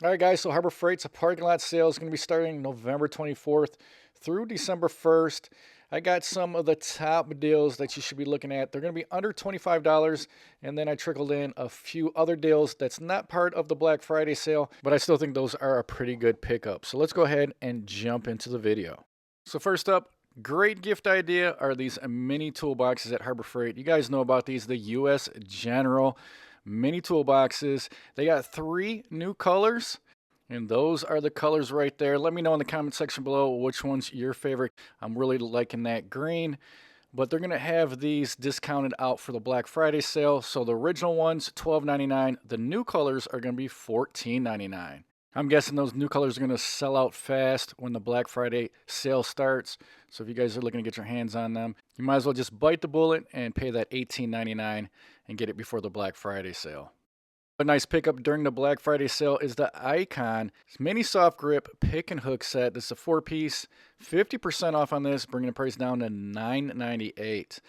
All right, guys, so Harbor Freight's a parking lot sale is going to be starting November 24th through December 1st. I got some of the top deals that you should be looking at. They're going to be under $25, and then I trickled in a few other deals that's not part of the Black Friday sale, but I still think those are a pretty good pickup. So let's go ahead and jump into the video. So first up, great gift idea are these mini toolboxes at Harbor Freight. You guys know about these, the US General mini toolboxes. They got 3 new colors, and those are the colors right there. Let me know in the comment section below which one's your favorite. I'm really liking that green, but they're going to have these discounted out for the Black Friday sale. So the original ones, $12.99. The new colors are going to be $14.99. I'm guessing those new colors are going to sell out fast when the Black Friday sale starts. So if you guys are looking to get your hands on them, you might as well just bite the bullet and pay that $18.99 and get it before the Black Friday sale. A nice pickup during the Black Friday sale is the Icon Mini Soft Grip Pick and Hook Set. This is a 4-piece, 50% off on this, bringing the price down to $9.98.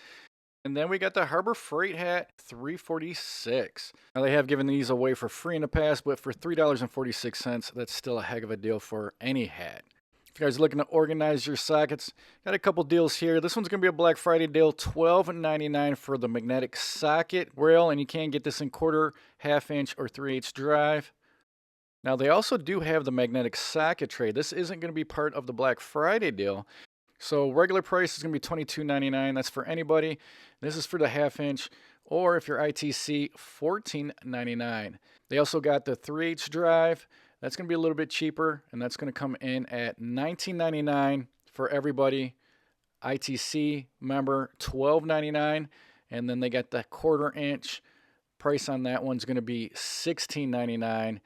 And then we got the Harbor Freight hat, $3.46. Now they have given these away for free in the past, but for $3.46, that's still a heck of a deal for any hat. If you guys are looking to organize your sockets, got a couple deals here. This one's going to be a Black Friday deal, $12.99 for the magnetic socket rail, and you can get this in quarter, half-inch, or 3/8 drive. Now they also do have the magnetic socket tray. This isn't going to be part of the Black Friday deal. So regular price is going to be $22.99. That's for anybody. This is for the half-inch, or if you're ITC, $14.99. They also got the 3/8 drive. That's going to be a little bit cheaper, and that's going to come in at $19.99 for everybody. ITC member, $12.99. And then they got the 1/4 inch. Price on that one's going to be $16.99.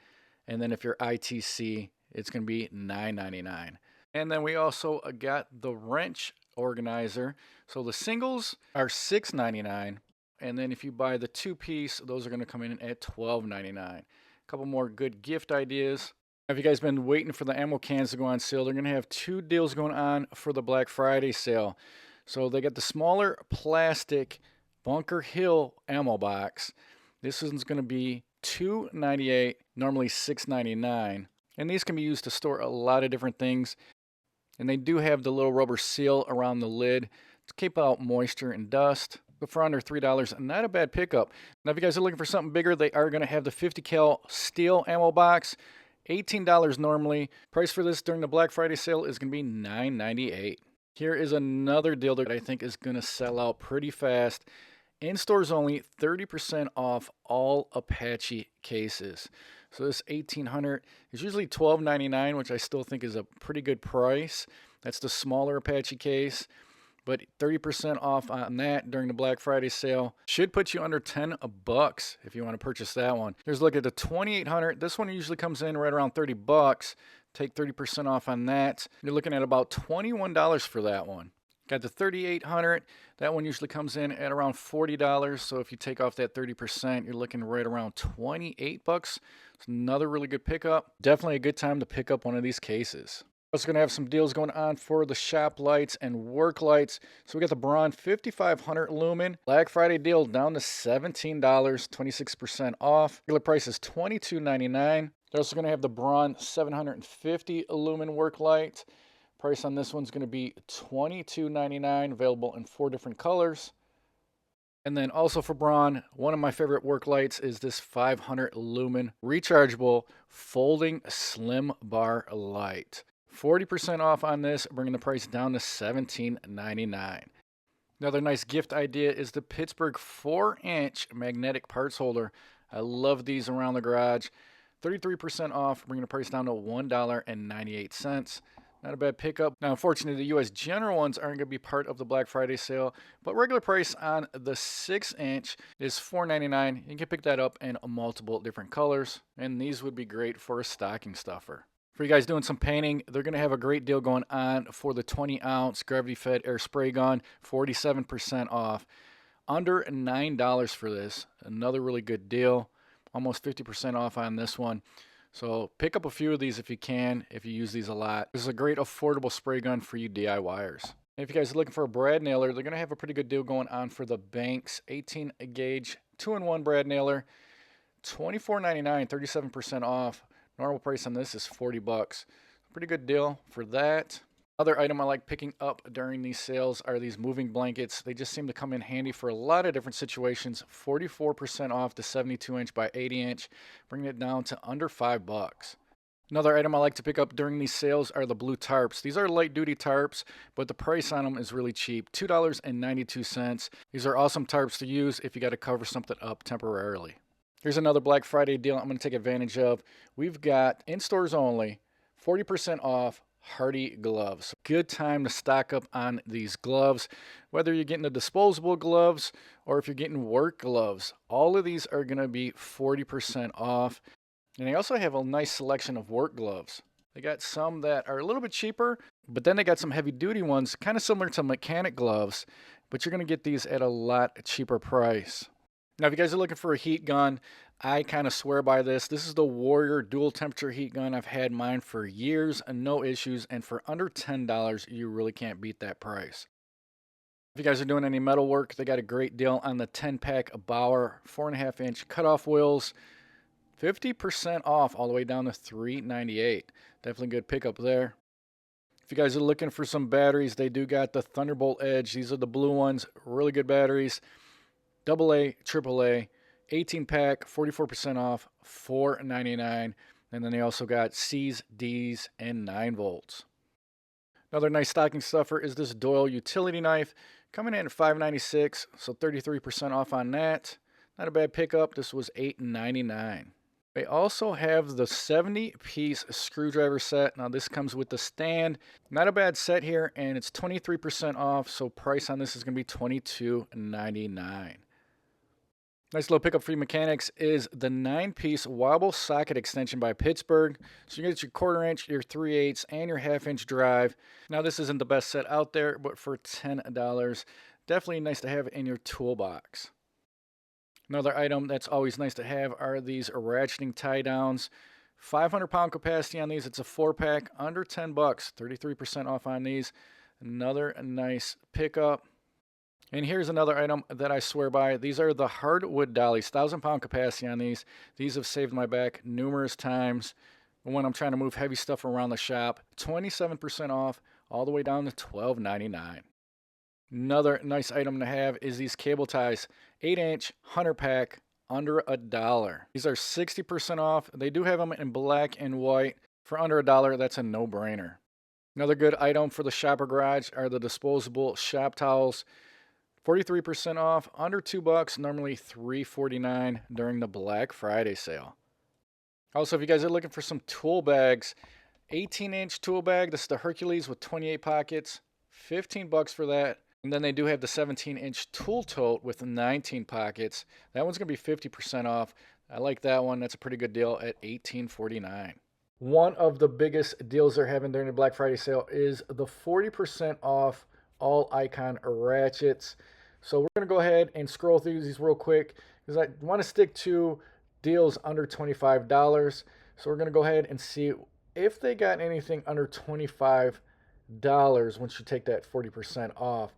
And then if you're ITC, it's going to be $9.99. And then we also got the wrench organizer. So the singles are $6.99. And then if you buy the 2-piece, those are going to come in at $12.99. A couple more good gift ideas. Have you guys been waiting for the ammo cans to go on sale? They're going to have 2 deals going on for the Black Friday sale. So they got the smaller plastic Bunker Hill ammo box. This one's going to be $2.98, normally $6.99. And these can be used to store a lot of different things. And they do have the little rubber seal around the lid to keep out moisture and dust. But for under $3, not a bad pickup. Now, if you guys are looking for something bigger, they are going to have the 50 cal steel ammo box. $18 normally. Price for this during the Black Friday sale is going to be $9.98. Here is another deal that I think is going to sell out pretty fast. In stores only, 30% off all Apache cases. So this 1800 is usually $12.99, which I still think is a pretty good price. That's the smaller Apache case. But 30% off on that during the Black Friday sale should put you under $10 if you want to purchase that one. Here's a look at the 2800. This one usually comes in right around $30. Take 30% off on that. You're looking at about $21 for that one. Got the 3800. That one usually comes in at around $40. So if you take off that 30%, you're looking right around $28. It's another really good pickup. Definitely a good time to pick up one of these cases. Also going to have some deals going on for the shop lights and work lights. So we got the Braun 5500 lumen. Black Friday deal down to $17, 26% off. Regular price is $22.99. They're also going to have the Braun 750 lumen work light. Price on this one's going to be $22.99, available in 4 different colors. And then also for Braun, one of my favorite work lights is this 500 lumen rechargeable folding slim bar light. 40% off on this, bringing the price down to $17.99. Another nice gift idea is the Pittsburgh 4-inch magnetic parts holder. I love these around the garage. 33% off, bringing the price down to $1.98. Not a bad pickup. Now, unfortunately, the US General ones aren't going to be part of the Black Friday sale, but regular price on the 6-inch is $4.99. You can pick that up in multiple different colors, and these would be great for a stocking stuffer. For you guys doing some painting, they're going to have a great deal going on for the 20-ounce gravity-fed air spray gun, 47% off. Under $9 for this. Another really good deal. Almost 50% off on this one. So pick up a few of these if you can, if you use these a lot. This is a great affordable spray gun for you DIYers. If you guys are looking for a brad nailer, they're going to have a pretty good deal going on for the Banks 18 gauge 2-in-1 brad nailer. $24.99, 37% off. Normal price on this is 40 bucks. Pretty good deal for that. Other item I like picking up during these sales are these moving blankets. They just seem to come in handy for a lot of different situations. 44% off the 72 inch by 80 inch, bringing it down to under 5 bucks. Another item I like to pick up during these sales are the blue tarps. These are light duty tarps, but the price on them is really cheap, $2.92. These are awesome tarps to use if you got to cover something up temporarily. Here's another Black Friday deal I'm going to take advantage of. We've got in stores only 40% off Hardy gloves. Good time to stock up on these gloves, whether you're getting the disposable gloves or if you're getting work gloves. All of these are going to be 40% off. And they also have a nice selection of work gloves. They got some that are a little bit cheaper, but then they got some heavy duty ones, kind of similar to mechanic gloves, but you're going to get these at a lot cheaper price. Now, if you guys are looking for a heat gun, I kind of swear by this. This is the Warrior dual temperature heat gun. I've had mine for years and no issues, and for under $10, you really can't beat that price. If you guys are doing any metal work, they got a great deal on the 10-pack Bauer 4.5 inch cutoff wheels. 50% off all the way down to $398. Definitely good pickup there. If you guys are looking for some batteries, they do got the Thunderbolt Edge. These are the blue ones. Really good batteries. AA, AAA, 18-pack, 44% off, $499. And then they also got C's, D's, and 9 volts. Another nice stocking stuffer is this Doyle utility knife. Coming in at $596, so 33% off on that. Not a bad pickup. This was $899. They also have the 70-piece screwdriver set. Now this comes with the stand. Not a bad set here, and it's 23% off, so price on this is going to be $22.99. Nice little pickup for you mechanics is the 9-piece wobble socket extension by Pittsburgh. So you get your 1/4 inch, your 3/8, and your 1/2 inch drive. Now this isn't the best set out there, but for $10, definitely nice to have in your toolbox. Another item that's always nice to have are these ratcheting tie downs. 500-pound capacity on these. It's a 4-pack, under 10 bucks, 33% off on these. Another nice pickup. And here's another item that I swear by. These are the hardwood dollies. 1,000-pound capacity on these. These have saved my back numerous times when I'm trying to move heavy stuff around the shop. 27% off, all the way down to $12.99. Another nice item to have is these cable ties. 8-inch, 100-pack, under $1. These are 60% off. They do have them in black and white. For under $1, that's a no-brainer. Another good item for the shopper garage are the disposable shop towels. 43% off, under $2, normally $3.49 during the Black Friday sale. Also, if you guys are looking for some tool bags, 18-inch tool bag. This is the Hercules with 28 pockets. 15 bucks for that. And then they do have the 17-inch tool tote with 19 pockets. That one's going to be 50% off. I like that one. That's a pretty good deal at $18.49. One of the biggest deals they're having during the Black Friday sale is the 40% off all Icon ratchets. So we're going to go ahead and scroll through these real quick because I want to stick to deals under $25. So we're going to go ahead and see if they got anything under $25 once you take that 40% off.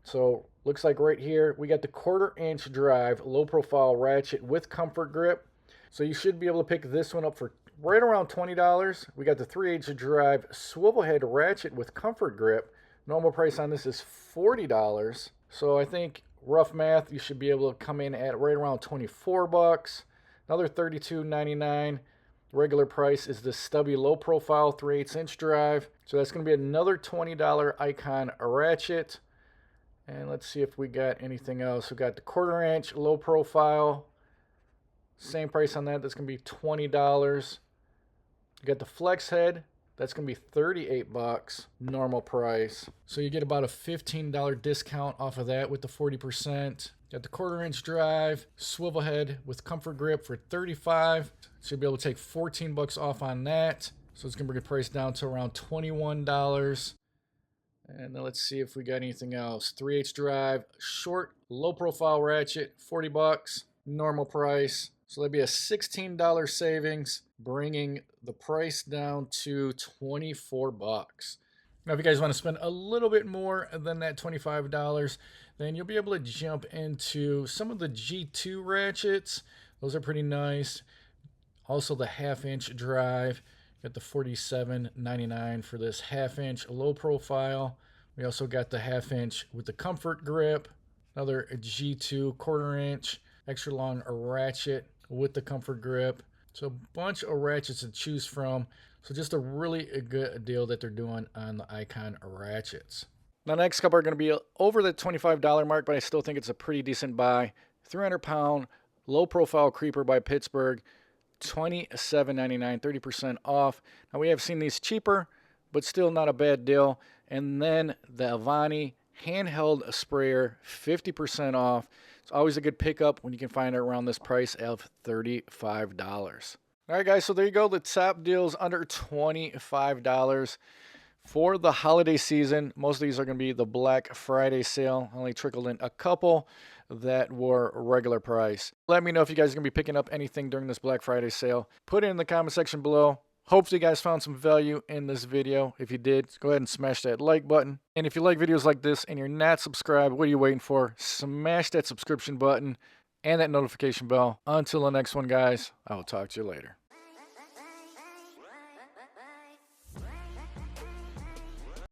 So looks like right here we got the 1/4 inch drive low profile ratchet with comfort grip. So you should be able to pick this one up for right around $20. We got the 3/8 drive swivel head ratchet with comfort grip. Normal price on this is $40. So I think rough math, you should be able to come in at right around 24 bucks. Another $32.99. Regular price is the stubby low profile 3/8 inch drive. So that's going to be another $20 Icon ratchet. And let's see if we got anything else. We got the 1/4 inch low profile. Same price on that. That's going to be $20. You got the flex head. That's going to be 38 bucks, normal price. So you get about a $15 discount off of that with the 40%. Got the 1/4 inch drive, swivel head with comfort grip for 35. So you'll be able to take 14 bucks off on that. So it's going to bring the price down to around $21. And then let's see if we got anything else. 3/8 drive, short, low profile ratchet, 40 bucks, normal price. So that'd be a $16 savings, bringing the price down to 24 bucks. Now, if you guys want to spend a little bit more than that $25, then you'll be able to jump into some of the G2 ratchets. Those are pretty nice. Also the 1/2-inch drive. Got the $47.99 for this 1/2-inch low profile. We also got the 1/2-inch with the comfort grip. Another G2 1/4-inch extra long ratchet with the comfort grip. So a bunch of ratchets to choose from. So just a really good deal that they're doing on the Icon ratchets. Now, the next couple are going to be over the $25 mark, but I still think it's a pretty decent buy. 300-pound low profile creeper by Pittsburgh, $27.99, 30% off. Now, we have seen these cheaper, but still not a bad deal. And then the Avani handheld sprayer, 50% off. It's always a good pickup when you can find it around this price of $35. All right, guys, so there you go. The top deals under $25 for the holiday season. Most of these are going to be the Black Friday sale. I only trickled in a couple that were regular price. Let me know if you guys are going to be picking up anything during this Black Friday sale. Put it in the comment section below. Hopefully you guys found some value in this video. If you did, go ahead and smash that like button. And if you like videos like this and you're not subscribed, what are you waiting for? Smash that subscription button and that notification bell. Until the next one, guys, I will talk to you later.